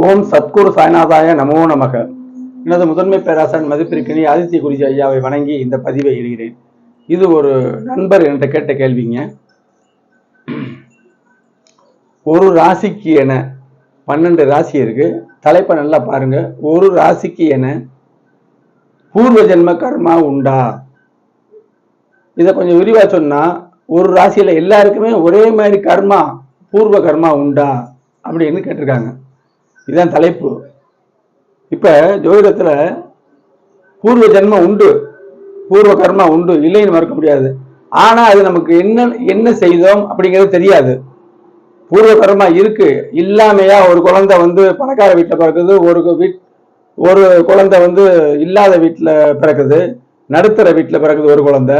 ஓம் சத்குரு சாய்நாதாய நமோ நமக. எனது முதன்மை பேராசன் மதிப்பிற்கினி ஆதித்ய குருஜி ஐயாவை வணங்கி இந்த பதிவை இடுகிறேன். இது ஒரு நண்பர் என்கிட்ட கேட்ட கேள்விங்க. ஒரு ராசிக்கு என 12 ராசி இருக்கு. தலைப்பை நல்லா பாருங்க. ஒரு ராசிக்கு என பூர்வ ஜென்ம கர்மா உண்டா? இதை கொஞ்சம் விரிவா சொன்னா, ஒரு ராசியில எல்லாருக்குமே ஒரே மாதிரி கர்மா, பூர்வ கர்மா உண்டா அப்படின்னு கேட்டிருக்காங்க. இதுதான் தலைப்பு. இப்ப ஜோதிடத்துல பூர்வ ஜென்மம் உண்டு, பூர்வ கர்மா உண்டு, இல்லைன்னு மறுக்க முடியாது. ஆனா அது நமக்கு என்ன செய்தோம் அப்படிங்கிறது தெரியாது. பூர்வ கர்மா இருக்கு. இல்லாமையா ஒரு குழந்தை பணக்கார வீட்டுல பிறக்குது, ஒரு குழந்தை இல்லாத வீட்டுல பிறக்குது, நடுத்தர வீட்டுல பிறக்குது. ஒரு குழந்தை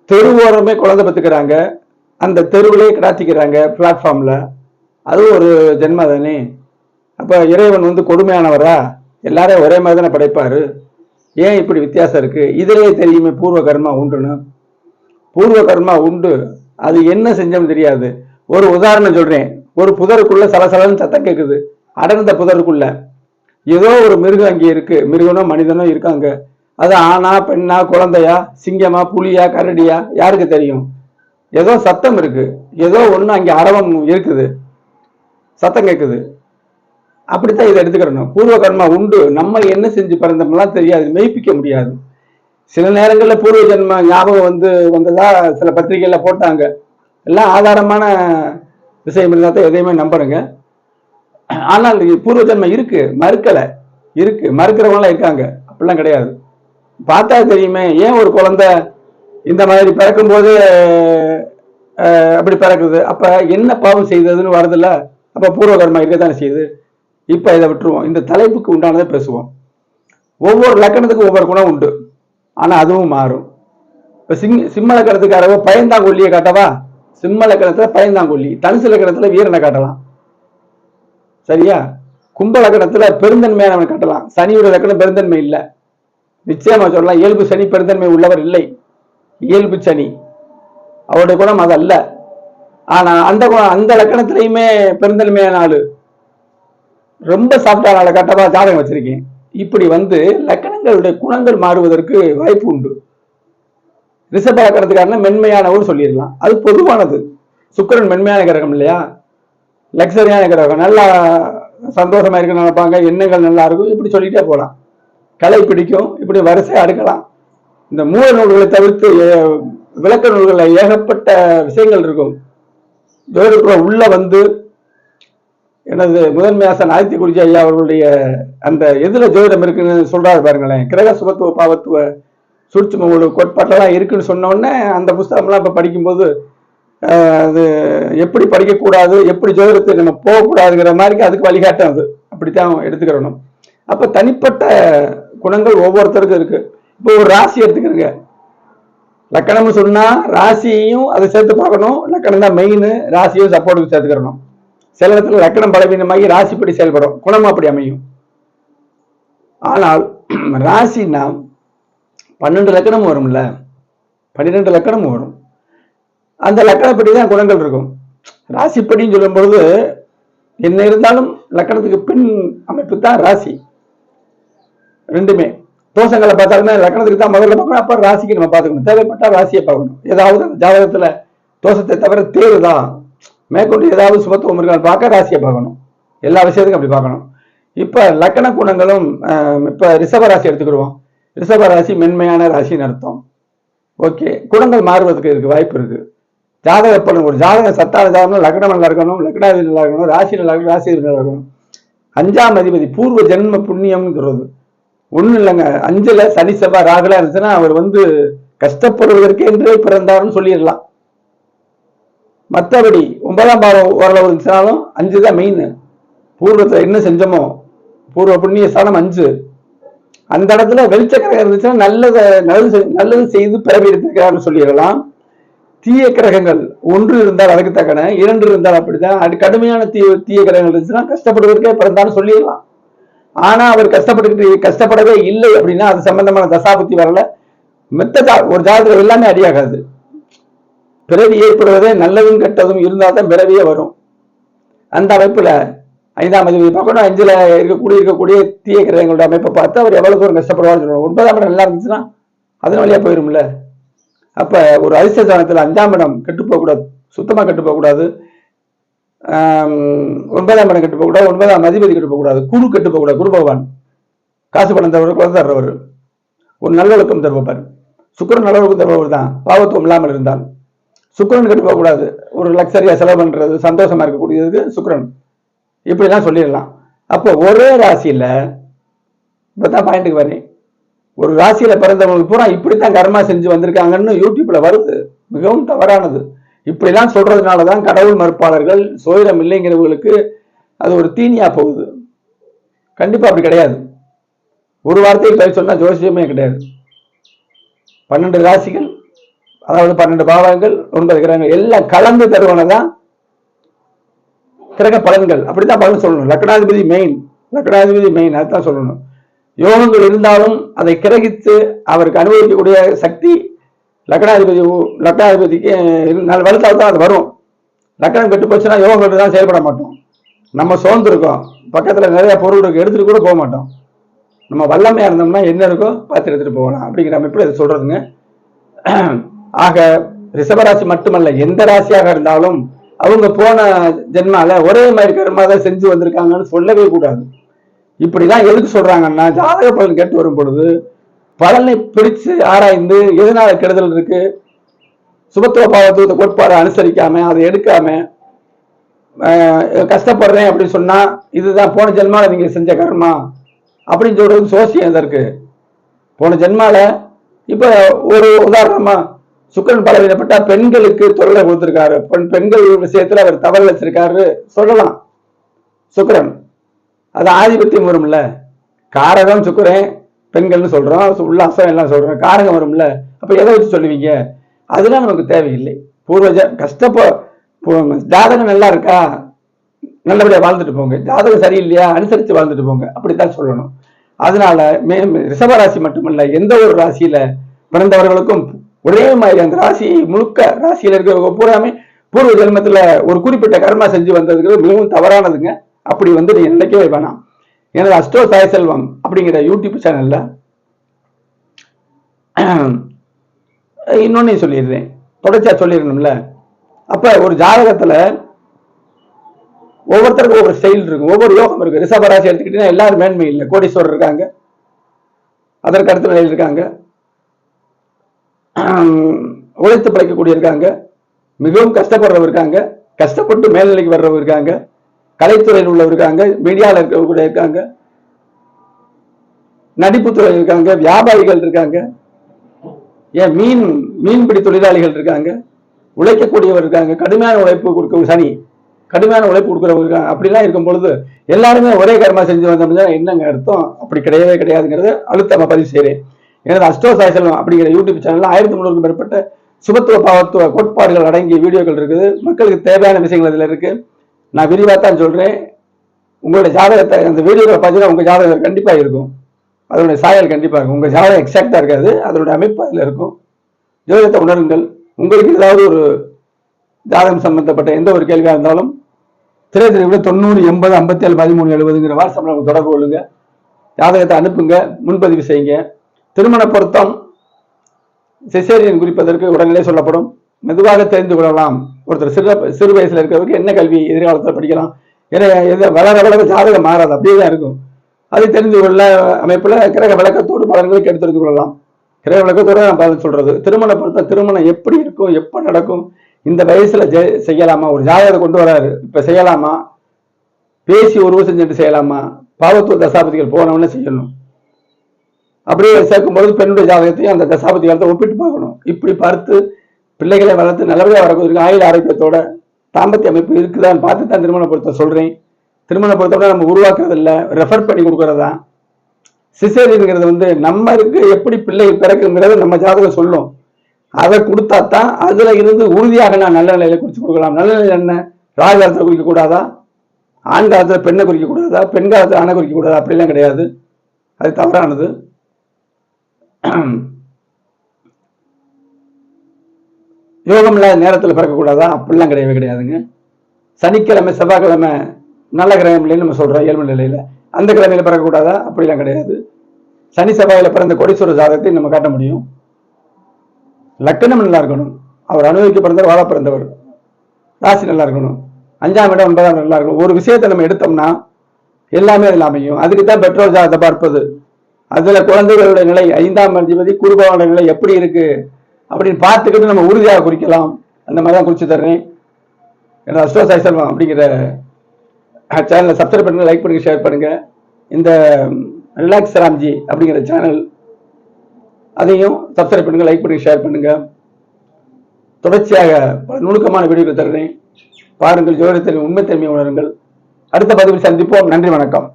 தெருவோரமே குழந்தை பெற்றுக்கிறாங்க, அந்த தெருவிலே கிடாத்திக்கிறாங்க பிளாட்ஃபார்ம்ல. அது ஒரு ஜென்ம தானே. அப்ப இறைவன் கொடுமையானவரா? எல்லாரையும் ஒரே மாதிரி தானே படைப்பாரு. ஏன் இப்படி வித்தியாசம் இருக்கு? இதிலேயே தெரியுமே பூர்வ கர்மா உண்டுன்னு. பூர்வ கர்மா உண்டு. அது என்ன செஞ்சோம்னு தெரியாது. ஒரு உதாரணம் சொல்றேன். ஒரு புதருக்குள்ள சலசலன்னு சத்தம் கேட்குது. அடர்ந்த புதருக்குள்ள ஏதோ ஒரு மிருகம் அங்கே இருக்கு. மிருகனோ மனிதனோ இருக்காங்க. அது ஆணா பெண்ணா, குழந்தையா, சிங்கமா, புலியா, கரடியா, யாருக்கு தெரியும்? ஏதோ சத்தம் இருக்கு, ஏதோ ஒண்ணு அங்கே அரவம் இருக்குது, சத்தம் கேட்குது. அப்படித்தான் இதை எடுத்துக்கிறணும். பூர்வ கர்மா உண்டு. நம்ம என்ன செஞ்சு பிறந்தோம்லாம் தெரியாது, மெய்ப்பிக்க முடியாது. சில நேரங்களில் பூர்வ ஜென்ம ஞாபகம் வந்ததா சில பத்திரிகையில போட்டாங்க. எல்லாம் ஆதாரமான விஷயம் இருந்தால் தான் எதையுமே நம்புறேங்க. ஆனால் பூர்வ ஜென்மம் இருக்கு, மறுக்கலை. இருக்கு, மறுக்கிறவங்களாம் இருக்காங்க. அப்படிலாம் கிடையாது. பார்த்தா தெரியுமே. ஏன் ஒரு குழந்தை இந்த மாதிரி பிறக்கும் போது அப்படி பிறக்குது? அப்ப என்ன பாவம் செய்ததுன்னு வருதுல்ல. அப்ப பூர்வ கர்மா இருக்கத்தானே செய்யுது. இப்ப இதை விட்டுருவோம். இந்த தலைப்புக்கு உண்டானதை பேசுவோம். ஒவ்வொரு லக்கணத்துக்கும் ஒவ்வொரு குணம் உண்டு. ஆனா அதுவும் மாறும். இப்ப சிம்ம லக்கணத்துக்காரவ பயந்தாங்கொல்லியை காட்டவா? சிம்ம லக்கணத்துல பயந்தாங்கொல்லி, தனுசு லக்கணத்துல வீரனை காட்டலாம். சரியா? கும்ப லக்கணத்துல பெருந்தன்மையானவனை காட்டலாம். சனியோட லக்கணம் பெருந்தன்மை இல்லை. நிச்சயமா சொல்லலாம், இயல்பு சனி பெருந்தன்மை உள்ளவர் இல்லை. இயல்பு சனி அவருடைய குணம் அது அல்ல. ஆனா அந்த லக்கணத்திலையுமே பெருந்தன்மையான ஆளு, ரொம்ப சாப்பிட்டான ஆளை கட்டவா ஜாதகம் வச்சிருக்கேன். இப்படி லக்கணங்களுடைய குணங்கள் மாறுவதற்கு வாய்ப்பு உண்டு. ரிஷப லக்கணத்துக்காரன மென்மையானவர் சொல்லிடலாம், அது பொதுவானது. சுக்கிரன் மென்மையான கிரகம் இல்லையா, லக்ஸரியான கிரகம், நல்லா சந்தோஷமா இருக்குன்னு நினைப்பாங்க, எண்ணங்கள் நல்லா இருக்கும், இப்படி சொல்லிட்டே போகலாம். கலை பிடிக்கும், இப்படி வரிசையா அடுக்கலாம். இந்த மூல நூல்களை தவிர்த்து விளக்க நூல்களில் ஏகப்பட்ட விஷயங்கள் இருக்கும். ஜோதிடத்துல உள்ள எனது முதன்மை ஆசான் ஆதித்ய குருஜி ஐயா அவர்களுடைய அந்த எதுல ஜோதிடம் இருக்குன்னு சொல்றாரு பாருங்களேன். கிரக சுபத்துவ பாவத்துவ சூட்சும கோட்பாட்டெல்லாம் இருக்குன்னு சொன்ன உடனே அந்த புஸ்தகம்லாம் இப்ப படிக்கும்போது அது எப்படி படிக்கக்கூடாது, எப்படி ஜோதிடத்தை நம்ம போகக்கூடாதுங்கிற மாதிரி அதுக்கு வழிகாட்டும். அது அப்படித்தான் எடுத்துக்கிறணும். அப்ப தனிப்பட்ட குணங்கள் ஒவ்வொருத்தருக்கும் இருக்கு. இப்போ ஒரு ராசி எடுத்துக்கிறங்க. லக்கணம்னு சொன்னா ராசியையும் அதை சேர்த்து பார்க்கணும். லக்கணம் தான் மெயின், ராசியும் சப்போர்ட்டுக்கு சேர்த்துக்கிறணும். சில இடத்துல லக்கணம் பலவீனமாகி ராசிப்படி செயல்படும், குணம் அப்படி அமையும். ஆனால் ராசினா 12 லக்கணமும் வரும்ல, 12 லக்கணமும் வரும். அந்த லக்கணப்படி தான் குணங்கள் இருக்கும். ராசிப்படின்னு சொல்லும் பொழுது என்ன இருந்தாலும் லக்கணத்துக்கு பின் அமைப்பு தான் ராசி. ரெண்டுமே தோஷங்களை பார்த்தாலுமே லக்கணத்துக்கு தான் முதல்ல பார்க்கணும், அப்புறம் ராசிக்கு நம்ம பார்த்துக்கணும். தேவைப்பட்டா ராசியை பார்க்கணும். ஏதாவது ஜாதகத்துல தோஷத்தை தவிர தேர்வுதான், மேற்கொண்டு ஏதாவது சுபத்துவம் இருக்கான்னு பார்க்க ராசியை பார்க்கணும். எல்லா விஷயத்துக்கும் அப்படி பார்க்கணும். இப்ப லக்கண குணங்களும் இப்ப ரிஷப ராசி எடுத்துக்கிடுவோம். ரிஷப ராசி மென்மையான ராசின்னு அர்த்தம். ஓகே, குணங்கள் மாறுவதற்கு இருக்கு, வாய்ப்பு இருக்கு. ஜாதக பலன், ஒரு ஜாதகம் சத்தான ஜாதகம் லக்னம் நல்லா இருக்கணும், லக்னாதி நல்லா இருக்கணும், ராசி நல்லா இருக்கணும், ராசி நல்லா இருக்கணும். 5ஆம் அதிபதி பூர்வ ஜென்ம புண்ணியம்னு சொல்றது ஒண்ணு இல்லைங்க. 5ல சனி செவ்வாய் ராகுலா இருந்துச்சுன்னா அவர் கஷ்டப்படுவதற்கு என்றே பிறந்தாருன்னு சொல்லிடலாம். மற்றபடி 9ஆம் பாவம் ஓரளவு இருந்துச்சுனாலும் 5 தான் மெயின். பூர்வத்துல என்ன செஞ்சோமோ, பூர்வ புண்ணிய ஸ்தானம் 5. அந்த இடத்துல வெளிச்சக்கிரகம் இருந்துச்சுன்னா நல்லது செய்து பிறவி எடுத்திருக்கிறான்னு சொல்லிடலாம். தீய கிரகங்கள் 1 இருந்தால் அதுக்கு தக்கன, 2 இருந்தால் அப்படித்தான். அது கடுமையான தீய கிரகங்கள் இருந்துச்சுன்னா கஷ்டப்படுவதற்கே பிறந்தான்னு சொல்லிடலாம். ஆனா அவர் கஷ்டப்படவே இல்லை அப்படின்னா அது சம்பந்தமான தசாபுத்தி வரல. ஒரு ஜாதகம் எல்லாமே அடியாகாது. பிறவி ஏற்படுவதே நல்லதும் கெட்டதும் இருந்தால் தான் பிறவியே வரும். அந்த அமைப்புல 5ஆம் அதிபதி பார்க்கணும், 5ல் இருக்கக்கூடிய தீய கிரகங்களோட அமைப்பை பார்த்து அவர் எவ்வளவு தூரம் கஷ்டப்படுவார்னு சொல்லணும். 9ஆம் இடம் நல்லா இருந்துச்சுன்னா அதன் வழியா போயிரும்ல. அப்ப ஒரு அதிர்ஷ்டஸ்தானத்தில் 5ஆம் இடம் கெட்டு போகக்கூடாது, சுத்தமா கெட்டு போகக்கூடாது. 9ஆம் இடம் கெட்டு போகக்கூடாது, 9ஆம் அதிபதி கெட்டு போகக்கூடாது, குரு கெட்டு போகக்கூடாது. குரு பகவான் காசு பணம் தருவர், குழந்தை தர்றவர், ஒரு நல்லொழுக்கம் தருவார். சுக்கிரன் நல்லொழுக்கம் தருபவர் தான், பாவத்துவம் இல்லாமல் இருந்தால். சுக்கிரன் கெட்டு போகக்கூடாது, ஒரு லக்ஸரியா செலவு பண்றது, சந்தோஷமா இருக்கக்கூடியதுக்கு சுக்கிரன், இப்படிலாம் சொல்லிடலாம். அப்போ ஒரே ராசியில இப்பதான் பாயிண்ட்டுக்கு வரேன், ஒரு ராசியில பிறந்தவங்களுக்கு பூரா இப்படித்தான் கர்மா செஞ்சு வந்திருக்காங்கன்னு யூடியூப்ல வருது. மிகவும் தவறானது. இப்படிலாம் சொல்றதுனாலதான் கடவுள் மறுப்பாளர்கள், சோயிடம் இல்லைங்கிறவங்களுக்கு அது ஒரு தீனியா போகுது. கண்டிப்பா அப்படி கிடையாது. ஒரு வார்த்தைக்கு பதில் சொன்னா ஜோசியமே கிடையாது. 12 ராசிகள், அதாவது 12 பாவங்கள், 9 கிரகங்கள் எல்லாம் கலந்து தருவனதான் கிரக பலன்கள். அப்படித்தான் பலன் சொல்லணும். லக்னாதிபதி மெயின், லக்னாதிபதி மெயின், அதுதான் சொல்லணும். யோகங்கள் இருந்தாலும் அதை கிரகித்து அவருக்கு அனுபவிக்கக்கூடிய சக்தி லக்னாதிபதிக்கு வலுத்தால் தான் அது வரும். லக்னம் கெட்டு போச்சுன்னா யோகம் தான் செயல்பட மாட்டோம். நம்ம சோர்ந்துருக்கோம், பக்கத்துல நிறைய பொருள் இருக்கு, எடுத்துட்டு கூட போக மாட்டோம். நம்ம வல்லமையா இருந்தோம்னா என்ன இருக்கோ பார்த்து எடுத்துட்டு போகலாம் அப்படிங்கிற அமைப்பில் இதை சொல்றதுங்க. ஆக ரிஷபராசி மட்டுமல்ல, எந்த ராசியாக இருந்தாலும் அவங்க போன ஜென்மால ஒரே மாதிரி கர்மாதான் செஞ்சு வந்திருக்காங்கன்னு சொல்லவே கூடாது. இப்படிதான் எதுக்கு சொல்றாங்கன்னா, ஜாதக பலன் கேட்டு வரும் பொழுது பலனை பிரிச்சு ஆராய்ந்து எதனால கெடுதல் இருக்கு, சுபத்துவ பாவத்துவ கோட்பாடு அனுசரிக்காம அதை எடுக்காம கஷ்டப்படுறேன் அப்படின்னு சொன்னா இதுதான் போன ஜென்மால நீங்க செஞ்ச கர்மா அப்படின்னு சொல்றது சோசியம் எதற்கு? போன ஜென்மால இப்ப ஒரு உதாரணமா சுக்கிரன் பலவீனப்பட்டா பெண்களுக்கு தொல்லை கொடுத்திருக்காரு, பெண்கள் விஷயத்துல அவர் தவறு வச்சிருக்காரு சொல்லலாம். சுக்கிரன் அது ஆதிபத்தியம் வரும்ல, காரகம் சுக்கிரன், பெண்கள்னு சொல்றோம், உல்லாசம் எல்லாம் சொல்றோம், காரகம் வரும்ல. அப்ப எதை வச்சு சொல்லுவீங்க? அதெல்லாம் நமக்கு தேவையில்லை. ஜாதகம் நல்லா இருக்கா, நல்லபடியா வாழ்ந்துட்டு போங்க. ஜாதகம் சரியில்லையா, அனுசரித்து வாழ்ந்துட்டு போங்க, அப்படித்தான் சொல்லணும். அதனால ரிஷபராசி மட்டுமல்ல, எந்த ஒரு ராசியில பிறந்தவர்களுக்கும் ஒரே மாதிரி அந்த ராசி முழுக்க, ராசியில இருக்க பூராமே பூர்வ ஜென்மத்துல ஒரு குறிப்பிட்ட கர்மா செஞ்சு வந்ததுக்கு மிகவும் தவறானதுங்க. அப்படி வந்து நீங்க நினைக்கவே வேணாம். எனது அஸ்ட்ரோ சாய் செல்வம் அப்படிங்கிற யூடியூப் சேனல்ல இன்னொன்னு சொல்லிடுறேன், தொடர்ச்சியா சொல்லிடணும்ல. அப்ப ஒரு ஜாதகத்துல ஒவ்வொருத்தருக்கும் ஒவ்வொரு ஸ்டைல் இருக்கும், ஒவ்வொரு யோகம் இருக்கு. ரிஷபராசி எடுத்துக்கிட்டீங்கன்னா எல்லாரும் மேன்மை இல்லை, கோடீஸ்வரர் இருக்காங்க, அதற்கு அடுத்த நிலையில் இருக்காங்க, உழைத்து பிழைக்கக்கூடிய இருக்காங்க, மிகவும் கஷ்டப்படுறவர் இருக்காங்க, கஷ்டப்பட்டு மேல்நிலைக்கு வர்றவர் இருக்காங்க, கலைத்துறையில் உள்ளவர் இருக்காங்க, மீடியாவில் இருக்கக்கூடிய இருக்காங்க, நடிப்புத்துறை இருக்காங்க, வியாபாரிகள் இருக்காங்க, ஏன் மீன்பிடி தொழிலாளிகள் இருக்காங்க, உழைக்கக்கூடியவர் இருக்காங்க, கடுமையான உழைப்பு கொடுக்க சனி கடுமையான உழைப்பு கொடுக்குறவங்க இருக்காங்க. அப்படிலாம் இருக்கும் பொழுது எல்லாருமே ஒரே கர்மா செஞ்சு வந்தோம்னா என்னங்க அர்த்தம்? அப்படி கிடையவே கிடையாதுங்கிறத அழுத்தமா பதிவு செய்கிறேன். எனது அஸ்ட்ரோ சாய் செல்வம் அப்படிங்கிற யூடியூப் சேனல்ல 1300க்கும் மேற்பட்ட சுபத்துவ பாவத்துவ கோட்பாடுகள் அடங்கிய வீடியோக்கள் இருக்குது. மக்களுக்கு தேவையான விஷயங்கள் இதுல இருக்கு. நான் விரிவாக தான் சொல்றேன். உங்களுடைய ஜாதகத்தை அந்த வீடியோவில் பார்த்தீங்கன்னா உங்க ஜாதகம் கண்டிப்பா இருக்கும், அதனுடைய சாயல் கண்டிப்பா இருக்கும். உங்க ஜாதகம் எக்ஸாக்டா இருக்காது, அதனுடைய அமைப்பு அதுல இருக்கும். ஜோதிடத்தை உணருங்கள். உங்களுக்கு ஏதாவது ஒரு ஜாதகம் சம்பந்தப்பட்ட எந்த ஒரு கேள்வியா இருந்தாலும் 90 80 57 13 70ங்கிற வாட்ஸ்அப்ல தொடர்பு கொள்ளுங்க. ஜாதகத்தை அனுப்புங்க, முன்பதிவு செய்யுங்க. திருமண பொருத்தம் சிசேரியன் குறிப்பதற்கு உடனே சொல்லப்படும். மெதுவாக தெரிந்து கொள்ளலாம். ஒருத்தர் சிறு வயசுல இருக்கிறவருக்கு என்ன கல்வி எதிர்காலத்தில் படிக்கலாம், ஏன்னா வளர வளர ஜாதகம் மாறாது, அப்படியே தான் இருக்கும். அதை தெரிந்து கொள்ள அமைப்புல கிரக விளக்கத்தோடு பலன்களை கேட்டு தெரிந்து கொள்ளலாம். கிரக விளக்கத்தோடு நான் பலன் சொல்றது. திருமண பொருத்தம் திருமணம் எப்படி இருக்கும், எப்ப நடக்கும், இந்த வயசுல செய்யலாமா, ஒரு ஜாதகத்தை கொண்டு வராரு இப்ப செய்யலாமா, பேசி உருவ செஞ்சுட்டு செய்யலாமா, பாவத்துவ தசாபதிகள் போனவொன்னு செய்யணும். அப்படியே சேர்க்கும்போது பெண்ணுடைய ஜாதகத்தையும் அந்த தசாபதி காலத்தை ஒப்பிட்டு பார்க்கணும். இப்படி பார்த்து பிள்ளைகளை வளர்த்து நல்லபடியா வரக்கூடிய ஆயுள் ஆரோக்கியத்தோட தாம்பத்திய அமைப்பு இருக்குதான்னு பார்த்து தான் திருமண பொருத்தம் சொல்றேன். திருமண பொருத்தம் நம்ம உருவாக்குறது இல்லை, ரெஃபர் பண்ணி கொடுக்கறதா. சிசேரியன்ங்கிறது வந்து நம்மளுக்கு எப்படி பிள்ளை பிறக்குங்கிறத நம்ம ஜாதகம் சொல்லும், அதை கொடுத்தா தான் அதுல இருந்து உறுதியாக நான் நல்ல நிலையில குறிச்சு கொடுக்கலாம். நல்ல நிலை என்ன, ராஜ் காலத்துல குறிக்க கூடாதா, ஆண் காலத்துல பெண்ணை குறிக்க கூடாதா, பெண் காலத்துல ஆணை குறிக்க கூடாதா, அப்படிலாம் கிடையாது. அது தவறானது. யோகம் இல்லாத நேரத்தில் பிறக்கக்கூடாதா, அப்படிலாம் கிடையவே கிடையாதுங்க. சனிக்கிழமை செவ்வாய்க்கிழமை நல்ல கிரகம் இல்லைன்னு நம்ம சொல்றோம் இயல்பு நிலையில. அந்த கிழமையில பிறக்கக்கூடாதா? அப்படிலாம் கிடையாது. சனி செவ்வாயில பிறந்த கோடீஸ்வர ஜாதகத்தை நம்ம காட்ட முடியும். லக்கணம் நல்லா இருக்கணும். அவர் அனுபவிக்க பிறந்தவர், வாழ பிறந்தவர். ராசி நல்லா இருக்கணும். 5ஆம் இடம் 9ஆம் இடம் நல்லா இருக்கணும். ஒரு விஷயத்தை நம்ம எடுத்தோம்னா எல்லாமே அதில் அமையும். அதுக்கு தான் பெற்றோர் ஜாதகத்தை பார்ப்பது. அதுல குழந்தைகளுடைய நிலை 5ஆம் அதிபதி குருபவனுடைய நிலை எப்படி இருக்கு அப்படின்னு பார்த்துக்கிட்டு நம்ம உறுதியாக குறிக்கலாம். அந்த மாதிரி தான் குறிச்சு தர்றேன். ஏன்னா அஸ்ட்ரோ சாய் செல்வம் அப்படிங்கிற சேனலை சப்ஸ்கிரைப் பண்ணுங்க, லைக் பண்ணுங்க, ஷேர் பண்ணுங்க. இந்த ரிலாக்ஸ் ராம்ஜி அப்படிங்கிற சேனல் அதையும் சப்ஸ்கிரைப் பண்ணுங்க, லைக் பண்ணுங்க, ஷேர் பண்ணுங்க. தொடர்ச்சியாக பல நுணுக்கமான வீடியோக்கள் தருகிறேன். பாருங்கள், ஜோதிடத்தில் உண்மைத்தன்மை உணருங்கள். அடுத்த பதிவில் சந்திப்போம். நன்றி, வணக்கம்.